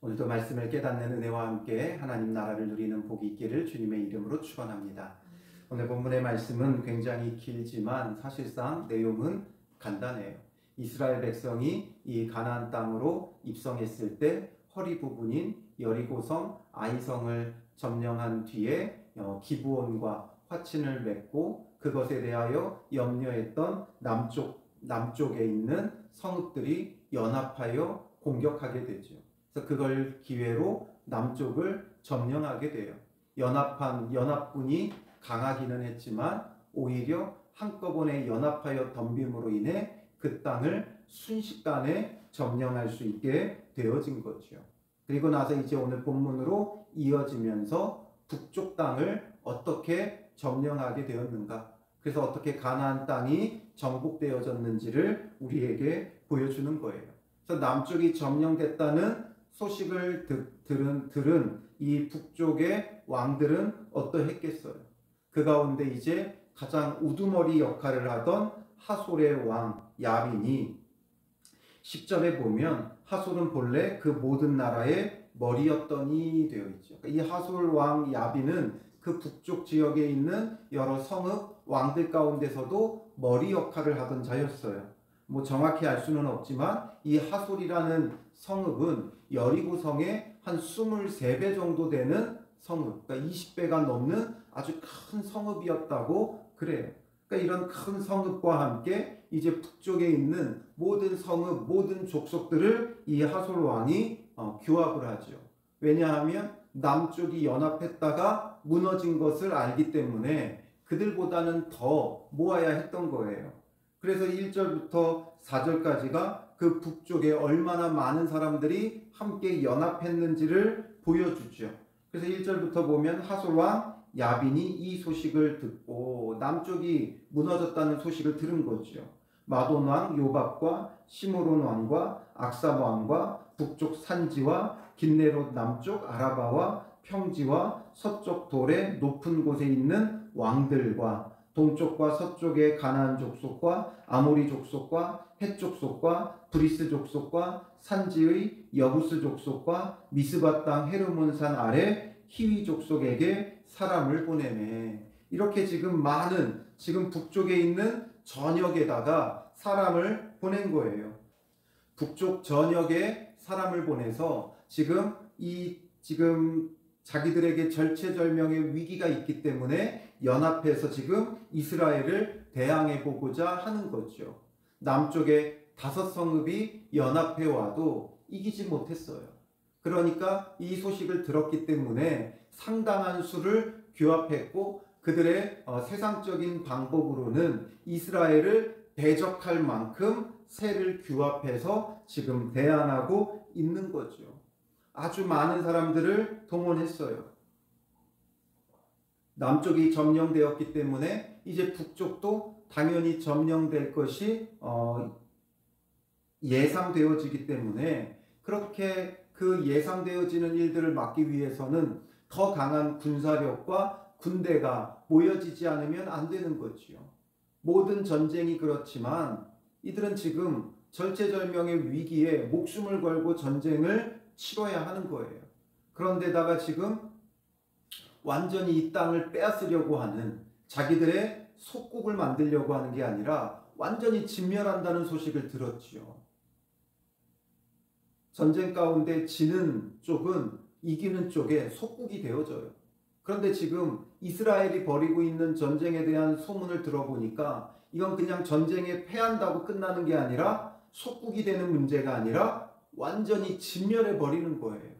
오늘도 말씀을 깨닫는 은혜와 함께 하나님 나라를 누리는 복이 있기를 주님의 이름으로 축원합니다. 오늘 본문의 말씀은 굉장히 길지만 사실상 내용은 간단해요. 이스라엘 백성이 이 가나안 땅으로 입성했을 때 허리 부분인 여리고성 아이성을 점령한 뒤에 기브온과 화친을 맺고 그것에 대하여 염려했던 남쪽에 있는 성읍들이 연합하여 공격하게 되죠. 그래서 그걸 기회로 남쪽을 점령하게 돼요. 연합군이 강하기는 했지만 오히려 한꺼번에 연합하여 덤빔으로 인해 그 땅을 순식간에 점령할 수 있게 되어진 거죠. 그리고 나서 이제 오늘 본문으로 이어지면서 북쪽 땅을 어떻게 점령하게 되었는가, 그래서 어떻게 가나안 땅이 정복되어졌는지를 우리에게 보여주는 거예요. 그래서 남쪽이 점령됐다는 소식을 들은 이 북쪽의 왕들은 어떠했겠어요? 그 가운데 이제 가장 우두머리 역할을 하던 하솔의 왕 야빈이 10절에 보면 하솔은 본래 그 모든 나라의 머리였더니 되어 있죠. 이 하솔 왕 야빈은 그 북쪽 지역에 있는 여러 성읍 왕들 가운데서도 머리 역할을 하던 자였어요. 정확히 알 수는 없지만 이 하솔이라는 성읍은 여리고성의 한 23배 정도 되는 성읍, 그러니까 20배가 넘는 아주 큰 성읍이었다고 그래요. 그러니까 이런 큰 성읍과 함께 이제 북쪽에 있는 모든 성읍, 모든 족속들을 이 하솔 왕이 규합을 하죠. 왜냐하면 남쪽이 연합했다가 무너진 것을 알기 때문에 그들보다는 더 모아야 했던 거예요. 그래서 1절부터 4절까지가 그 북쪽에 얼마나 많은 사람들이 함께 연합했는지를 보여주죠. 그래서 1절부터 보면 하솔 왕 야빈이 이 소식을 듣고, 남쪽이 무너졌다는 소식을 들은 거죠. 마돈 왕 요밥과 시므론 왕과 악삽 왕과 북쪽 산지와 긴네롯 남쪽 아라바와 평지와 서쪽 돌의 높은 곳에 있는 왕들과 동쪽과 서쪽의 가나안 족속과 아모리 족속과 헷 족속과 브리스 족속과 산지의 여부스 족속과 미스바 땅 헤르몬산 아래 히위 족속에게 사람을 보내네. 이렇게 지금 북쪽에 있는 전역에다가 사람을 보낸 거예요. 북쪽 전역에 사람을 보내서 지금 자기들에게 절체절명의 위기가 있기 때문에 연합해서 지금 이스라엘을 대항해 보고자 하는 거죠. 남쪽에 5성읍이 연합해 와도 이기지 못했어요. 그러니까 이 소식을 들었기 때문에 상당한 수를 규합했고, 그들의 세상적인 방법으로는 이스라엘을 대적할 만큼 세를 규합해서 지금 대항하고 있는 거죠. 아주 많은 사람들을 동원했어요. 남쪽이 점령되었기 때문에 이제 북쪽도 당연히 점령될 것이 예상되어지기 때문에, 그렇게 그 예상되어지는 일들을 막기 위해서는 더 강한 군사력과 군대가 모여지지 않으면 안 되는 거지요. 모든 전쟁이 그렇지만 이들은 지금 절체절명의 위기에 목숨을 걸고 전쟁을 치러야 하는 거예요. 그런데다가 지금 완전히 이 땅을 빼앗으려고 하는, 자기들의 속국을 만들려고 하는 게 아니라 완전히 진멸한다는 소식을 들었지요. 전쟁 가운데 지는 쪽은 이기는 쪽에 속국이 되어져요. 그런데 지금 이스라엘이 벌이고 있는 전쟁에 대한 소문을 들어보니까 이건 그냥 전쟁에 패한다고 끝나는 게 아니라, 속국이 되는 문제가 아니라 완전히 진멸해 버리는 거예요.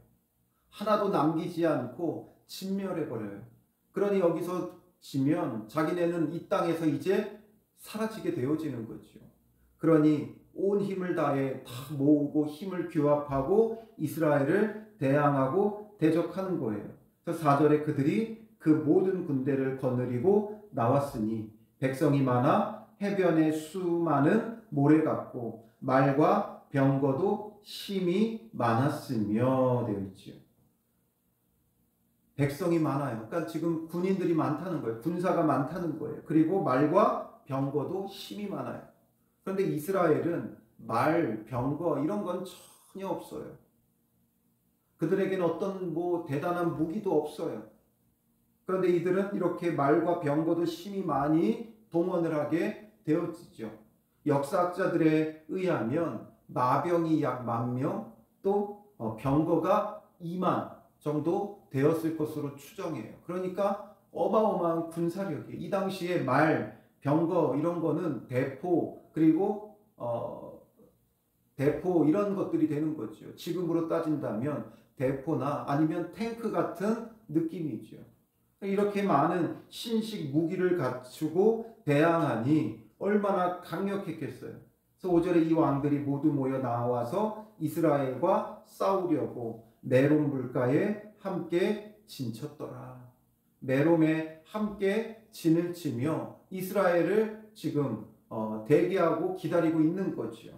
하나도 남기지 않고 진멸해 버려요. 그러니 여기서 지면 자기네는 이 땅에서 이제 사라지게 되어지는 거죠. 그러니 온 힘을 다해 다 모으고 힘을 규합하고 이스라엘을 대항하고 대적하는 거예요. 그래서 4절에 그들이 그 모든 군대를 거느리고 나왔으니 백성이 많아 해변에 수많은 모래 같고 말과 병거도 심히 많았으며 되어 있지요. 백성이 많아요. 그러니까 지금 군인들이 많다는 거예요. 군사가 많다는 거예요. 그리고 말과 병거도 심히 많아요. 그런데 이스라엘은 말, 병거 이런 건 전혀 없어요. 그들에게는 어떤 대단한 무기도 없어요. 그런데 이들은 이렇게 말과 병거도 심히 많이 동원을 하게 되었죠. 역사학자들에 의하면 마병이 약 10,000명, 또 병거가 20,000 정도 되었을 것으로 추정해요. 그러니까 어마어마한 군사력이에요. 이 당시에 말, 병거 이런 거는 대포, 그리고 대포 이런 것들이 되는 거죠. 지금으로 따진다면 대포나 아니면 탱크 같은 느낌이죠. 이렇게 많은 신식 무기를 갖추고 대항하니 얼마나 강력했겠어요. 그래서 5절에 이 왕들이 모두 모여 나와서 이스라엘과 싸우려고 메롬 물가에 함께 진쳤더라. 메롬에 함께 진을 치며 이스라엘을 지금 대기하고 기다리고 있는 거죠.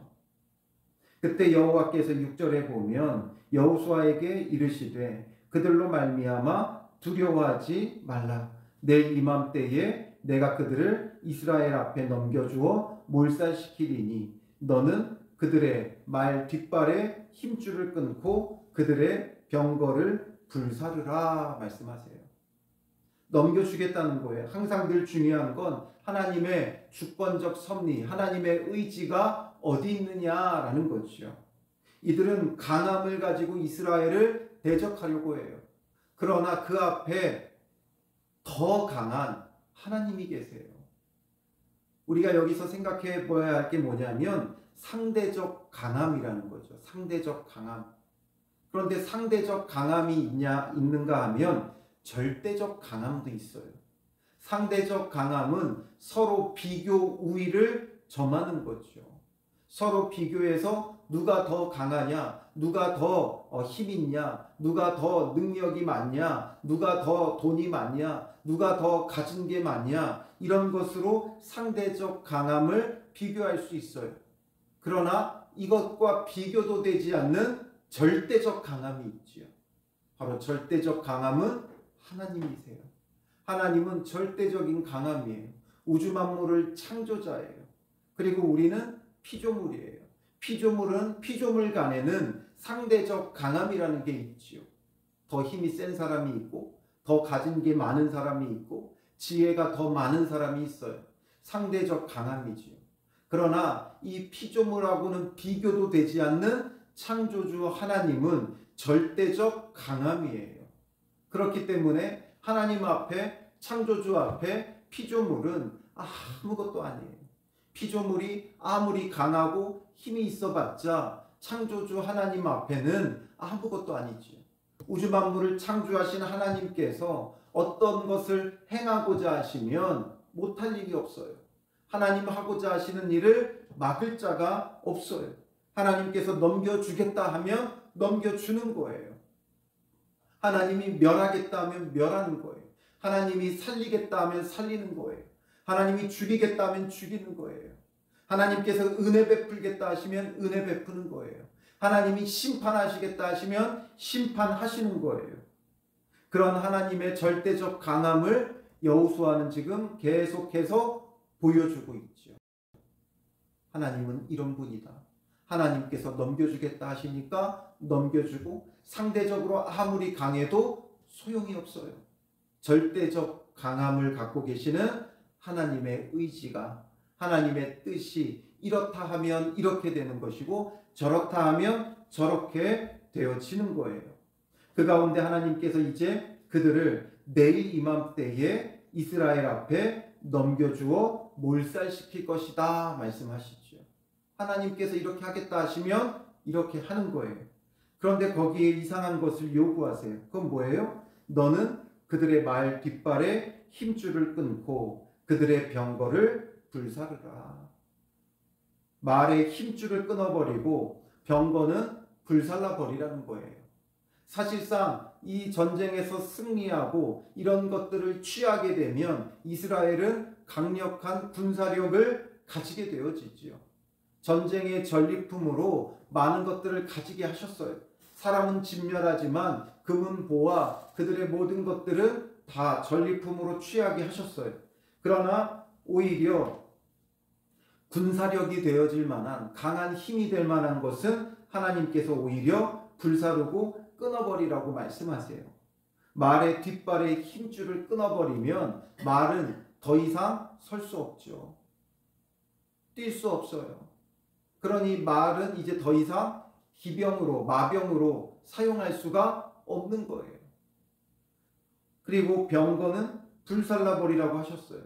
그때 여호와께서 6절에 보면 여호수아에게 이르시되 그들로 말미암아 두려워하지 말라. 내일 이맘때에 내가 그들을 이스라엘 앞에 넘겨주어 몰살시키리니 너는 그들의 말 뒷발에 힘줄을 끊고 그들의 병거를 불사르라 말씀하세요. 넘겨주겠다는 거예요. 항상 늘 중요한 건 하나님의 주권적 섭리, 하나님의 의지가 어디 있느냐라는 거죠. 이들은 강함을 가지고 이스라엘을 대적하려고 해요. 그러나 그 앞에 더 강한 하나님이 계세요. 우리가 여기서 생각해 봐야 할 게 뭐냐면 상대적 강함이라는 거죠. 상대적 강함. 그런데 상대적 강함이 있는가 하면 절대적 강함도 있어요. 상대적 강함은 서로 비교 우위를 점하는 거죠. 서로 비교해서 누가 더 강하냐, 누가 더 힘 있냐, 누가 더 능력이 많냐, 누가 더 돈이 많냐, 누가 더 가진 게 많냐, 이런 것으로 상대적 강함을 비교할 수 있어요. 그러나 이것과 비교도 되지 않는 절대적 강함이 있지요. 바로 절대적 강함은 하나님이세요. 하나님은 절대적인 강함이에요. 우주 만물을 창조자예요. 그리고 우리는 피조물이에요. 피조물 간에는 상대적 강함이라는 게 있지요. 더 힘이 센 사람이 있고, 더 가진 게 많은 사람이 있고, 지혜가 더 많은 사람이 있어요. 상대적 강함이지요. 그러나 이 피조물하고는 비교도 되지 않는 창조주 하나님은 절대적 강함이에요. 그렇기 때문에 하나님 앞에, 창조주 앞에 피조물은 아무것도 아니에요. 피조물이 아무리 강하고 힘이 있어봤자 창조주 하나님 앞에는 아무것도 아니지. 우주 만물을 창조하신 하나님께서 어떤 것을 행하고자 하시면 못할 일이 없어요. 하나님 하고자 하시는 일을 막을 자가 없어요. 하나님께서 넘겨주겠다 하면 넘겨주는 거예요. 하나님이 멸하겠다 하면 멸하는 거예요. 하나님이 살리겠다 하면 살리는 거예요. 하나님이 죽이겠다 하면 죽이는 거예요. 하나님께서 은혜 베풀겠다 하시면 은혜 베푸는 거예요. 하나님이 심판하시겠다 하시면 심판하시는 거예요. 그런 하나님의 절대적 강함을 여호수아는 지금 계속해서 보여주고 있죠. 하나님은 이런 분이다. 하나님께서 넘겨주겠다 하시니까 넘겨주고 상대적으로 아무리 강해도 소용이 없어요. 절대적 강함을 갖고 계시는 하나님의 의지가, 하나님의 뜻이 이렇다 하면 이렇게 되는 것이고 저렇다 하면 저렇게 되어지는 거예요. 그 가운데 하나님께서 이제 그들을 내일 이맘때에 이스라엘 앞에 넘겨주어 몰살시킬 것이다 말씀하시죠. 하나님께서 이렇게 하겠다 하시면 이렇게 하는 거예요. 그런데 거기에 이상한 것을 요구하세요. 그건 뭐예요? 너는 그들의 말 뒷발에 힘줄을 끊고 그들의 병거를 불사르라. 말의 힘줄을 끊어버리고 병거는 불살라버리라는 거예요. 사실상 이 전쟁에서 승리하고 이런 것들을 취하게 되면 이스라엘은 강력한 군사력을 가지게 되어지지요. 전쟁의 전리품으로 많은 것들을 가지게 하셨어요. 사람은 진멸하지만 금은보와 그들의 모든 것들은 다 전리품으로 취하게 하셨어요. 그러나 오히려 군사력이 되어질 만한 강한 힘이 될 만한 것은 하나님께서 오히려 불사르고 끊어버리라고 말씀하세요. 말의 뒷발의 힘줄을 끊어버리면 말은 더 이상 설 수 없죠. 뛸 수 없어요. 그러니 말은 이제 더 이상 기병으로, 마병으로 사용할 수가 없는 거예요. 그리고 병거는 불살라버리라고 하셨어요.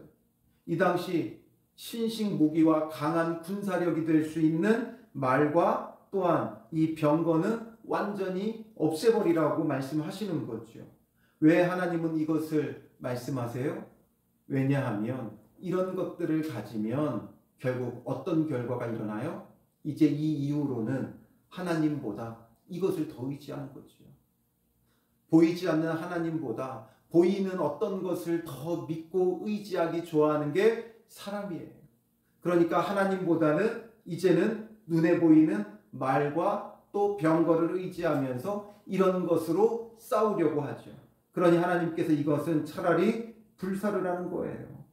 이 당시 신식 무기와 강한 군사력이 될 수 있는 말과 또한 이 병거는 완전히 없애버리라고 말씀하시는 거죠. 왜 하나님은 이것을 말씀하세요? 왜냐하면 이런 것들을 가지면 결국 어떤 결과가 일어나요? 이제 이 이후로는 하나님보다 이것을 더 의지하는 거죠. 보이지 않는 하나님보다 보이는 어떤 것을 더 믿고 의지하기 좋아하는 게 사람이에요. 그러니까 하나님보다는 이제는 눈에 보이는 말과 또 병거를 의지하면서 이런 것으로 싸우려고 하죠. 그러니 하나님께서 이것은 차라리 불사르라는 거예요.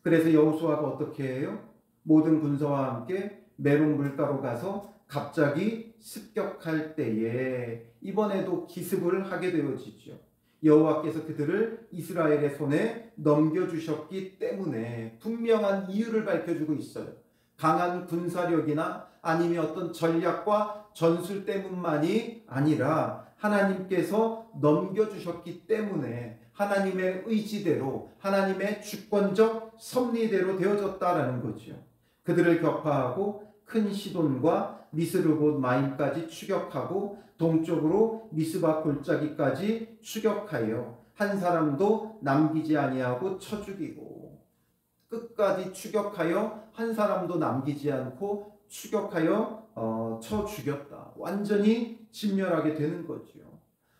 그래서 여호수아가 어떻게 해요? 모든 군사와 함께 메론 물가로 가서 갑자기 습격할 때에 이번에도 기습을 하게 되어지죠. 여호와께서 그들을 이스라엘의 손에 넘겨주셨기 때문에 분명한 이유를 밝혀주고 있어요. 강한 군사력이나 아니면 어떤 전략과 전술 때문만이 아니라 하나님께서 넘겨주셨기 때문에 하나님의 의지대로 하나님의 주권적 섭리대로 되어졌다라는 거죠. 그들을 격파하고 큰 시돈과 미스르봇 마임까지 추격하고 동쪽으로 미스바 골짜기까지 추격하여 한 사람도 남기지 아니하고 쳐 죽이고, 끝까지 추격하여 한 사람도 남기지 않고 추격하여 쳐 죽였다. 완전히 진멸하게 되는 거죠.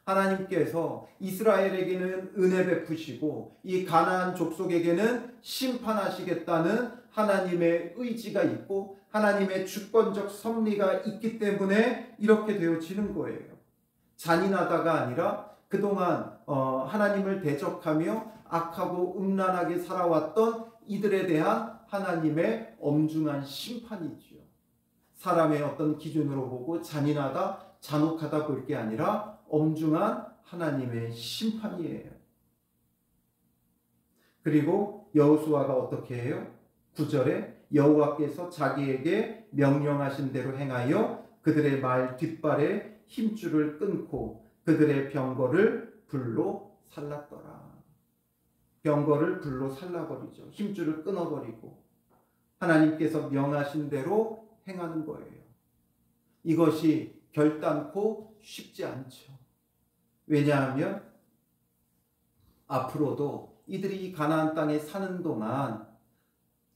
하나님께서 이스라엘에게는 은혜 베푸시고 이 가나안 족속에게는 심판하시겠다는 하나님의 의지가 있고 하나님의 주권적 섭리가 있기 때문에 이렇게 되어지는 거예요. 잔인하다가 아니라 그동안 하나님을 대적하며 악하고 음란하게 살아왔던 이들에 대한 하나님의 엄중한 심판이지요. 사람의 어떤 기준으로 보고 잔인하다, 잔혹하다 볼 게 아니라 엄중한 하나님의 심판이에요. 그리고 여호수아가 어떻게 해요? 9절에 여호와께서 자기에게 명령하신 대로 행하여 그들의 말 뒷발에 힘줄을 끊고 그들의 병거를 불로 살랐더라. 병거를 불로 살라버리죠. 힘줄을 끊어버리고 하나님께서 명하신 대로 행하는 거예요. 이것이 결단코 쉽지 않죠. 왜냐하면 앞으로도 이들이 이 가나안 땅에 사는 동안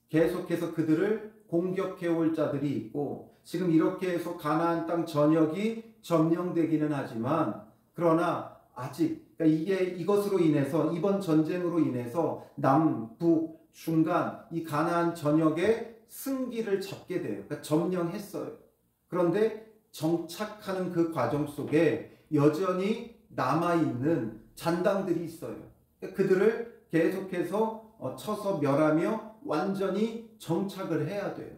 계속해서 그들을 공격해 올 자들이 있고 지금 이렇게 해서 가나안 땅 전역이 점령되기는 하지만 그러나 아직 그러니까 이것으로 인해서 이번 전쟁으로 인해서 남북 중간 이 가나안 전역의 승기를 잡게 돼요. 그러니까 점령했어요. 그런데 정착하는 그 과정 속에 여전히 남아있는 잔당들이 있어요. 그러니까 그들을 계속해서 쳐서 멸하며 완전히 정착을 해야 돼요.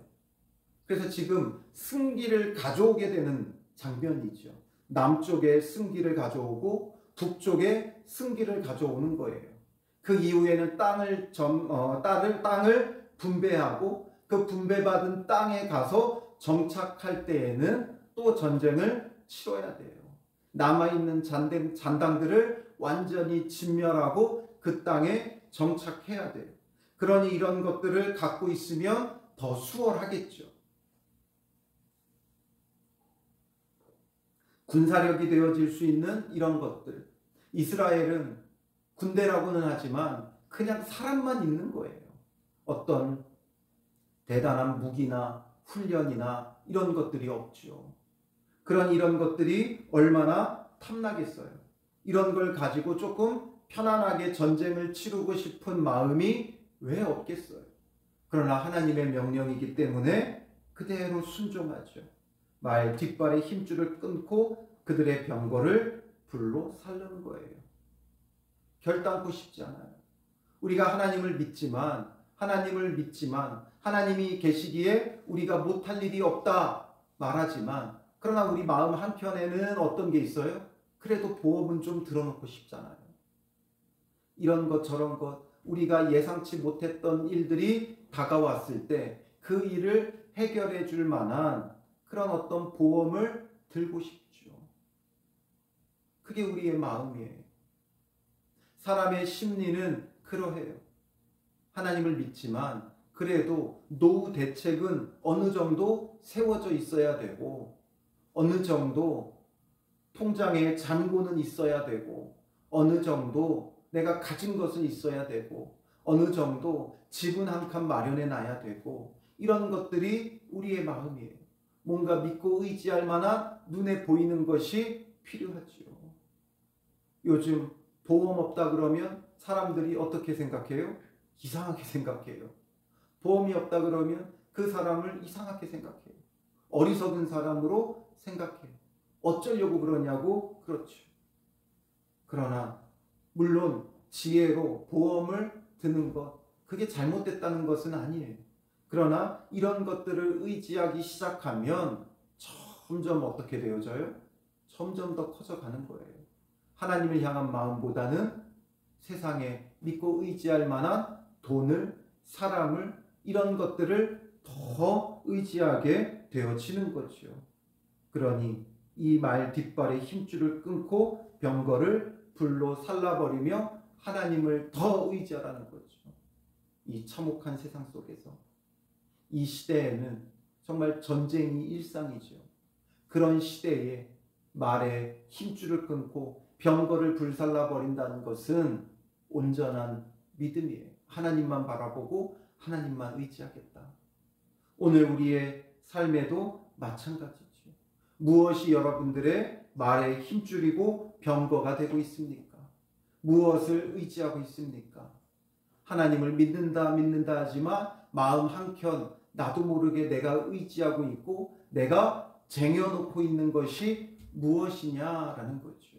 그래서 지금 승기를 가져오게 되는 장면이죠. 남쪽에 승기를 가져오고 북쪽에 승기를 가져오는 거예요. 그 이후에는 땅을 분배하고 그 분배받은 땅에 가서 정착할 때에는 또 전쟁을 치러야 돼요. 남아있는 잔당들을 완전히 진멸하고 그 땅에 정착해야 돼요. 그러니 이런 것들을 갖고 있으면 더 수월하겠죠. 군사력이 되어질 수 있는 이런 것들. 이스라엘은 군대라고는 하지만 그냥 사람만 있는 거예요. 어떤 대단한 무기나 훈련이나 이런 것들이 없죠. 이런 것들이 얼마나 탐나겠어요. 이런 걸 가지고 조금 편안하게 전쟁을 치르고 싶은 마음이 왜 없겠어요. 그러나 하나님의 명령이기 때문에 그대로 순종하죠. 말 뒷발의 힘줄을 끊고 그들의 병거를 불로 살르는 거예요. 결단코 쉽지 않아요. 우리가 하나님을 믿지만 하나님이 계시기에 우리가 못할 일이 없다 말하지만 그러나 우리 마음 한편에는 어떤 게 있어요? 그래도 보험은 좀 들어놓고 싶잖아요. 이런 것 저런 것 우리가 예상치 못했던 일들이 다가왔을 때 그 일을 해결해 줄 만한 그런 어떤 보험을 들고 싶죠. 그게 우리의 마음이에요. 사람의 심리는 그러해요. 하나님을 믿지만 그래도 노후 대책은 어느 정도 세워져 있어야 되고 어느 정도 통장에 잔고는 있어야 되고 어느 정도 내가 가진 것은 있어야 되고 어느 정도 집은 한 칸 마련해 놔야 되고 이런 것들이 우리의 마음이에요. 뭔가 믿고 의지할 만한 눈에 보이는 것이 필요하지요. 요즘 보험 없다 그러면 사람들이 어떻게 생각해요? 이상하게 생각해요. 보험이 없다 그러면 그 사람을 이상하게 생각해요. 어리석은 사람으로 생각해요. 어쩌려고 그러냐고 그렇죠. 그러나 물론 지혜로 보험을 드는 것 그게 잘못됐다는 것은 아니에요. 그러나 이런 것들을 의지하기 시작하면 점점 어떻게 되어져요? 점점 더 커져가는 거예요. 하나님을 향한 마음보다는 세상에 믿고 의지할 만한 돈을, 사람을 이런 것들을 더 의지하게 되어지는 거죠. 그러니 이 말 뒷발의 힘줄을 끊고 병거를 불로 살라버리며 하나님을 더 의지하라는 거죠. 이 참혹한 세상 속에서 이 시대에는 정말 전쟁이 일상이죠. 그런 시대에 말에 힘줄을 끊고 병거를 불살라버린다는 것은 온전한 믿음이에요. 하나님만 바라보고 하나님만 의지하겠다. 오늘 우리의 삶에도 마찬가지죠. 무엇이 여러분들의 말에 힘줄이고 병거가 되고 있습니까? 무엇을 의지하고 있습니까? 하나님을 믿는다 하지만 마음 한켠 나도 모르게 내가 의지하고 있고 내가 쟁여놓고 있는 것이 무엇이냐라는 거죠.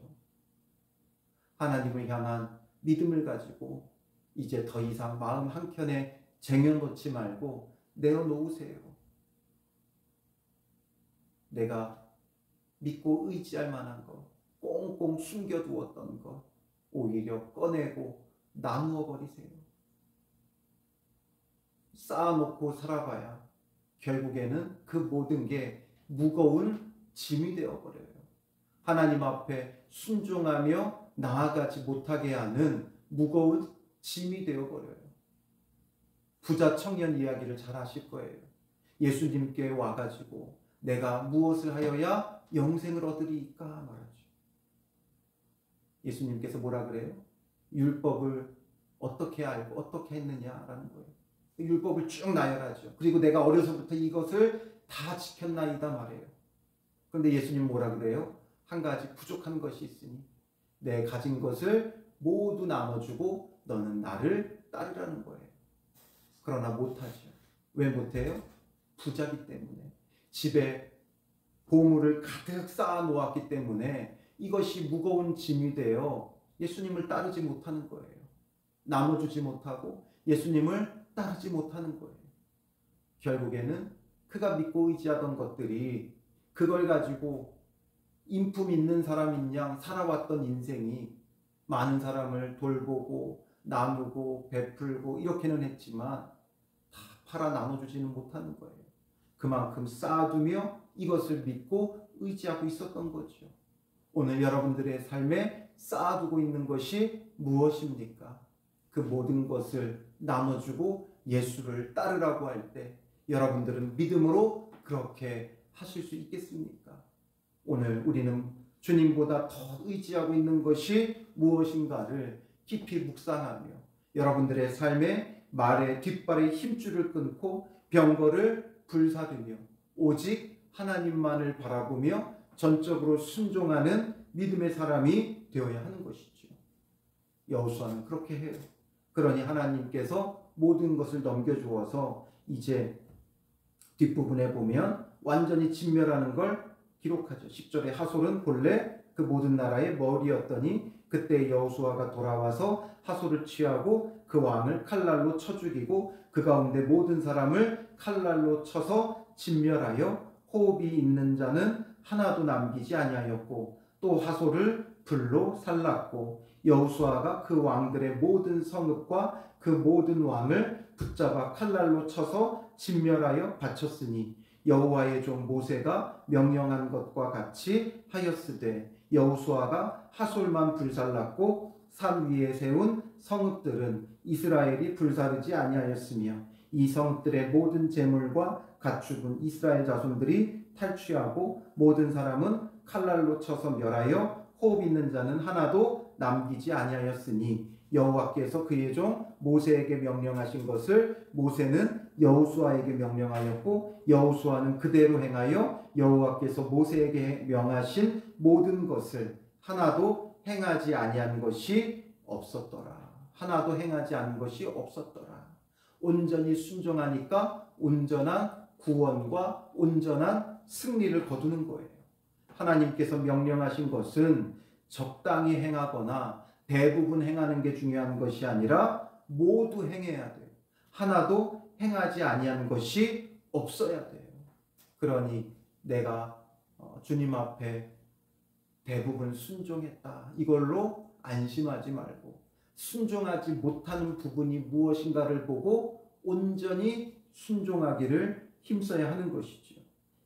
하나님을 향한 믿음을 가지고 이제 더 이상 마음 한켠에 쟁여놓지 말고 내어놓으세요. 내가 믿고 의지할 만한 것, 꽁꽁 숨겨두었던 것 오히려 꺼내고 나누어 버리세요. 쌓아놓고 살아봐야 결국에는 그 모든 게 무거운 짐이 되어버려요. 하나님 앞에 순종하며 나아가지 못하게 하는 무거운 짐이 되어버려요. 부자 청년 이야기를 잘 아실 거예요. 예수님께 와가지고 내가 무엇을 하여야 영생을 얻으리이까 말하죠. 예수님께서 뭐라 그래요? 율법을 어떻게 알고 어떻게 했느냐라는 거예요. 율법을 쭉 나열하죠. 그리고 내가 어려서부터 이것을 다 지켰나이다 말해요. 그런데 예수님 뭐라 그래요? 한 가지 부족한 것이 있으니 내 가진 것을 모두 나눠주고 너는 나를 따르라는 거예요. 그러나 못하죠. 왜 못해요? 부자기 때문에. 집에 보물을 가득 쌓아 놓았기 때문에 이것이 무거운 짐이 되어 예수님을 따르지 못하는 거예요. 나눠주지 못하고 예수님을 따르지 못하는 거예요. 결국에는 그가 믿고 의지하던 것들이 그걸 가지고 인품 있는 사람인 양 살아왔던 인생이 많은 사람을 돌보고 나누고 베풀고 이렇게는 했지만 다 팔아 나눠주지는 못하는 거예요. 그만큼 쌓아두며 이것을 믿고 의지하고 있었던 거죠. 오늘 여러분들의 삶에 쌓아두고 있는 것이 무엇입니까? 그 모든 것을 나눠주고 예수를 따르라고 할 때 여러분들은 믿음으로 그렇게 하실 수 있겠습니까? 오늘 우리는 주님보다 더 의지하고 있는 것이 무엇인가를 깊이 묵상하며 여러분들의 삶에 말의 뒷발의 힘줄을 끊고 병거를 불사르며 오직 하나님만을 바라보며 전적으로 순종하는 믿음의 사람이 되어야 하는 것이죠. 여호수아는 그렇게 해요. 그러니 하나님께서 모든 것을 넘겨주어서 이제 뒷부분에 보면 완전히 진멸하는 걸 기록하죠. 10절에 하솔은 본래 그 모든 나라의 머리였더니 그때 여호수아가 돌아와서 하솔을 취하고 그 왕을 칼날로 쳐 죽이고 그 가운데 모든 사람을 칼날로 쳐서 진멸하여 호흡이 있는 자는 하나도 남기지 아니하였고 또 하솔을 불로 살랐고 여호수아가 그 왕들의 모든 성읍과 그 모든 왕을 붙잡아 칼날로 쳐서 진멸하여 바쳤으니 여호와의 종 모세가 명령한 것과 같이 하였으되 여호수아가 하솔만 불살랐고 산 위에 세운 성읍들은 이스라엘이 불사르지 아니하였으며 이 성읍들의 모든 재물과 가축은 이스라엘 자손들이 탈취하고 모든 사람은 칼날로 쳐서 멸하여 호흡 있는 자는 하나도 남기지 아니하였으니 여호와께서 그의 종 모세에게 명령하신 것을 모세는 여호수아에게 명령하였고 여호수아는 그대로 행하여 여호와께서 모세에게 명하신 모든 것을 하나도 행하지 아니한 것이 없었더라. 하나도 행하지 않은 것이 없었더라. 온전히 순종하니까 온전한 구원과 온전한 승리를 거두는 거예요. 하나님께서 명령하신 것은 적당히 행하거나 대부분 행하는 게 중요한 것이 아니라 모두 행해야 돼요. 하나도 행하지 아니한 것이 없어야 돼요. 그러니 내가 주님 앞에 대부분 순종했다. 이걸로 안심하지 말고 순종하지 못하는 부분이 무엇인가를 보고 온전히 순종하기를 힘써야 하는 것이죠.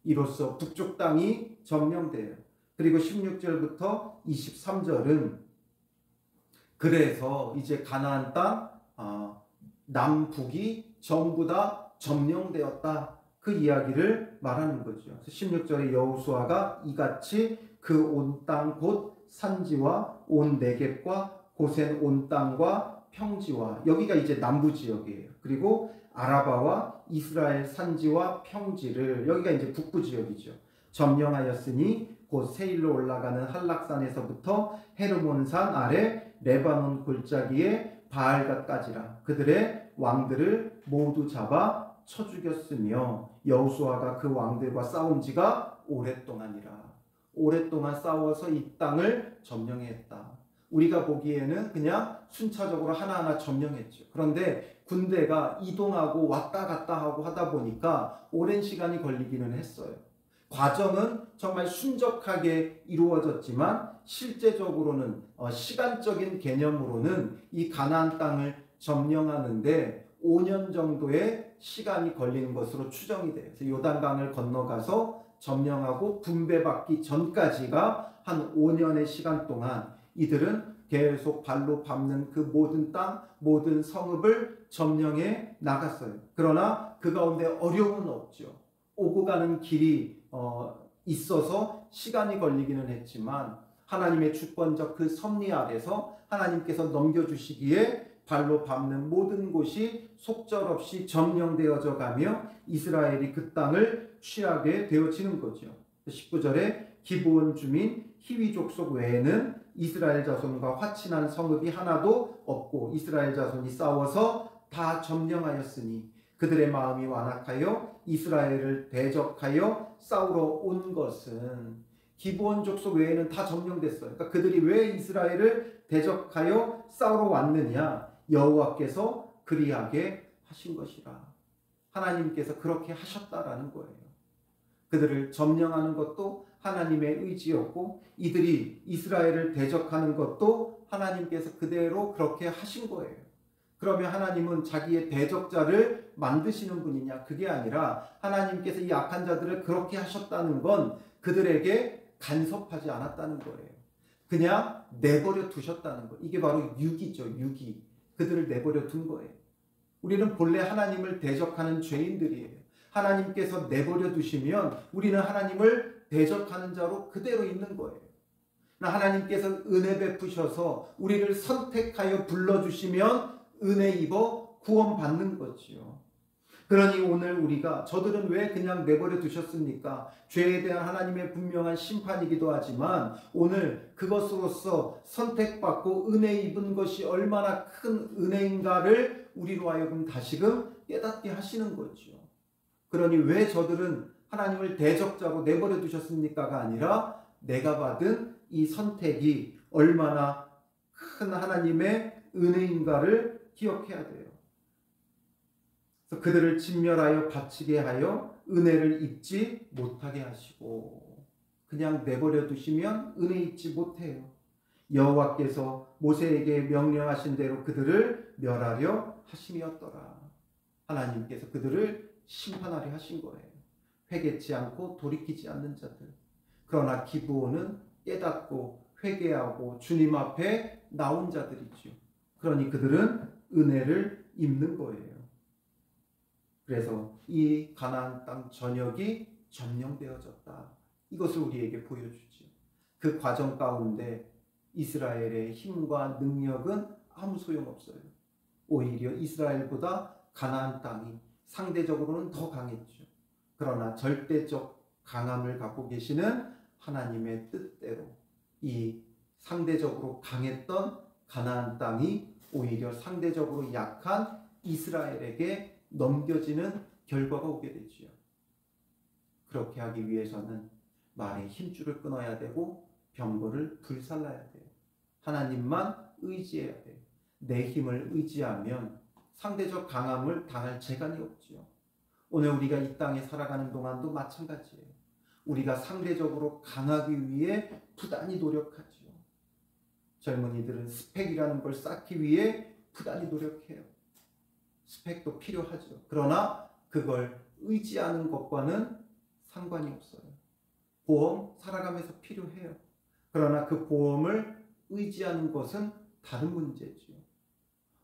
이로써 북쪽 땅이 점령돼요. 그리고 16절부터 23절은 그래서 이제 가나안 땅 남북이 전부 다 점령되었다. 그 이야기를 말하는 거죠. 16절에 여호수아가 이같이 그 온 땅 곧 산지와 온 네겝과 고센 온 땅과 평지와 여기가 이제 남부 지역이에요. 그리고 아라바와 이스라엘 산지와 평지를 여기가 이제 북부 지역이죠. 점령하였으니 곧 세일로 올라가는 한락산에서부터 헤르몬산 아래 레바논 골짜기에 바알갓까지라. 그들의 왕들을 모두 잡아 쳐 죽였으며 여호수아가 그 왕들과 싸운 지가 오랫동안이라. 오랫동안 싸워서 이 땅을 점령했다. 우리가 보기에는 그냥 순차적으로 하나하나 점령했죠. 그런데 군대가 이동하고 왔다 갔다 하고 하다 보니까 오랜 시간이 걸리기는 했어요. 과정은 정말 순적하게 이루어졌지만 실제적으로는 시간적인 개념으로는 이 가나안 땅을 점령하는데 5년 정도의 시간이 걸리는 것으로 추정이 돼요. 그래서 요단강을 건너가서 점령하고 분배받기 전까지가 한 5년의 시간 동안 이들은 계속 발로 밟는 그 모든 땅, 모든 성읍을 점령해 나갔어요. 그러나 그 가운데 어려움은 없죠. 오고 가는 길이 있어서 시간이 걸리기는 했지만 하나님의 주권적 그 섭리 아래서 하나님께서 넘겨주시기에 발로 밟는 모든 곳이 속절없이 점령되어져 가며 이스라엘이 그 땅을 취하게 되어지는 거죠. 19절에 기브온 주민 히위 족속 외에는 이스라엘 자손과 화친한 성읍이 하나도 없고 이스라엘 자손이 싸워서 다 점령하였으니 그들의 마음이 완악하여 이스라엘을 대적하여 싸우러 온 것은 기브온 족속 외에는 다 점령됐어요. 그러니까 그들이 왜 이스라엘을 대적하여 싸우러 왔느냐? 여호와께서 그리하게 하신 것이라. 하나님께서 그렇게 하셨다라는 거예요. 그들을 점령하는 것도 하나님의 의지였고 이들이 이스라엘을 대적하는 것도 하나님께서 그대로 그렇게 하신 거예요. 그러면 하나님은 자기의 대적자를 만드시는 분이냐? 그게 아니라 하나님께서 이 악한 자들을 그렇게 하셨다는 건 그들에게 간섭하지 않았다는 거예요. 그냥 내버려 두셨다는 거예요. 이게 바로 유기죠. 유기. 그들을 내버려 둔 거예요. 우리는 본래 하나님을 대적하는 죄인들이에요. 하나님께서 내버려 두시면 우리는 하나님을 대적하는 자로 그대로 있는 거예요. 하나님께서 은혜 베푸셔서 우리를 선택하여 불러주시면 은혜 입어 구원받는 거지요. 그러니 오늘 우리가 저들은 왜 그냥 내버려 두셨습니까? 죄에 대한 하나님의 분명한 심판이기도 하지만 오늘 그것으로서 선택받고 은혜 입은 것이 얼마나 큰 은혜인가를 우리로 하여금 다시금 깨닫게 하시는 거죠. 그러니 왜 저들은 하나님을 대적자로 내버려 두셨습니까가 아니라 내가 받은 이 선택이 얼마나 큰 하나님의 은혜인가를 기억해야 돼요. 그래서 그들을 진멸하여 바치게 하여 은혜를 입지 못하게 하시고 그냥 내버려 두시면 은혜 입지 못해요. 여호와께서 모세에게 명령하신 대로 그들을 멸하려 하심이었더라. 하나님께서 그들을 심판하려 하신 거예요. 회개치 않고 돌이키지 않는 자들. 그러나 기브온은 깨닫고 회개하고 주님 앞에 나온 자들이죠. 그러니 그들은 은혜를 입는 거예요. 그래서 이 가나안 땅 전역이 점령되어졌다. 이것을 우리에게 보여주죠. 그 과정 가운데 이스라엘의 힘과 능력은 아무 소용없어요. 오히려 이스라엘보다 가나안 땅이 상대적으로는 더 강했죠. 그러나 절대적 강함을 갖고 계시는 하나님의 뜻대로 이 상대적으로 강했던 가나안 땅이 오히려 상대적으로 약한 이스라엘에게 넘겨지는 결과가 오게 되지요. 그렇게 하기 위해서는 말의 힘줄을 끊어야 되고 병거를 불살라야 돼요. 하나님만 의지해야 돼요. 내 힘을 의지하면 상대적 강함을 당할 재간이 없지요. 오늘 우리가 이 땅에 살아가는 동안도 마찬가지예요. 우리가 상대적으로 강하기 위해 부단히 노력하지요. 젊은이들은 스펙이라는 걸 쌓기 위해 부단히 노력해요. 스펙도 필요하죠. 그러나 그걸 의지하는 것과는 상관이 없어요. 보험 살아가면서 필요해요. 그러나 그 보험을 의지하는 것은 다른 문제죠.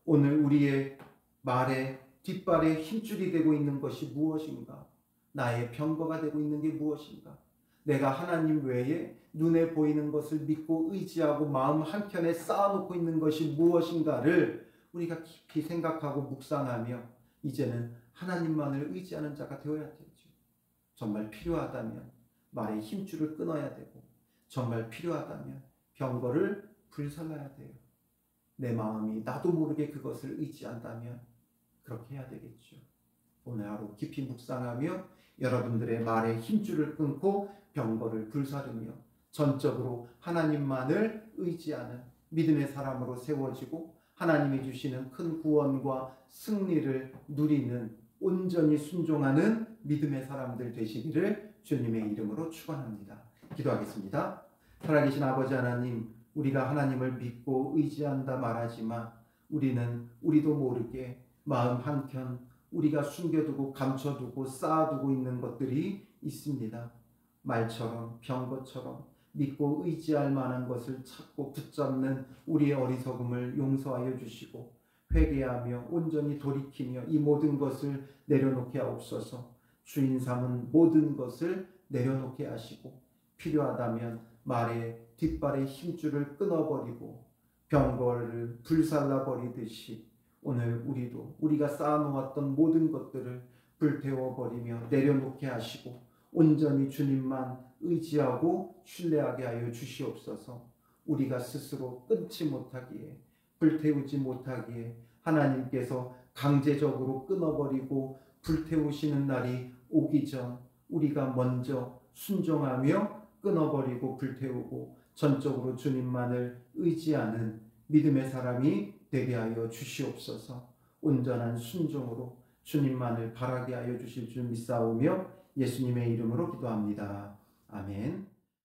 오늘 우리의 말에 뒷발에 힘줄이 되고 있는 것이 무엇인가? 나의 병거가 되고 있는 게 무엇인가? 내가 하나님 외에 눈에 보이는 것을 믿고 의지하고 마음 한켠에 쌓아놓고 있는 것이 무엇인가를 우리가 깊이 생각하고 묵상하며 이제는 하나님만을 의지하는 자가 되어야 되죠. 정말 필요하다면 말의 힘줄을 끊어야 되고 정말 필요하다면 병거를 불살라야 돼요. 내 마음이 나도 모르게 그것을 의지한다면 그렇게 해야 되겠죠. 오늘 하루 깊이 묵상하며 여러분들의 말의 힘줄을 끊고 병거를 불사르며 전적으로 하나님만을 의지하는 믿음의 사람으로 세워지고 하나님이 주시는 큰 구원과 승리를 누리는 온전히 순종하는 믿음의 사람들 되시기를 주님의 이름으로 축원합니다. 기도하겠습니다. 살아계신 아버지 하나님, 우리가 하나님을 믿고 의지한다 말하지만 우리도 모르게 마음 한켠 우리가 숨겨두고 감춰두고 쌓아두고 있는 것들이 있습니다. 말처럼 병거처럼 믿고 의지할 만한 것을 찾고 붙잡는 우리의 어리석음을 용서하여 주시고 회개하며 온전히 돌이키며 이 모든 것을 내려놓게 하옵소서. 주인 삼은 모든 것을 내려놓게 하시고 필요하다면 말의 뒷발의 힘줄을 끊어버리고 병거를 불살라버리듯이 오늘 우리가 쌓아놓았던 모든 것들을 불태워버리며 내려놓게 하시고 온전히 주님만 의지하고 신뢰하게 하여 주시옵소서. 우리가 스스로 끊지 못하기에 불태우지 못하기에 하나님께서 강제적으로 끊어버리고 불태우시는 날이 오기 전 우리가 먼저 순종하며 끊어버리고 불태우고 전적으로 주님만을 의지하는 믿음의 사람이 되게 하여 주시옵소서. 온전한 순종으로 주님만을 바라게 하여 주실 줄 믿사오며 예수님의 이름으로 기도합니다. 아멘.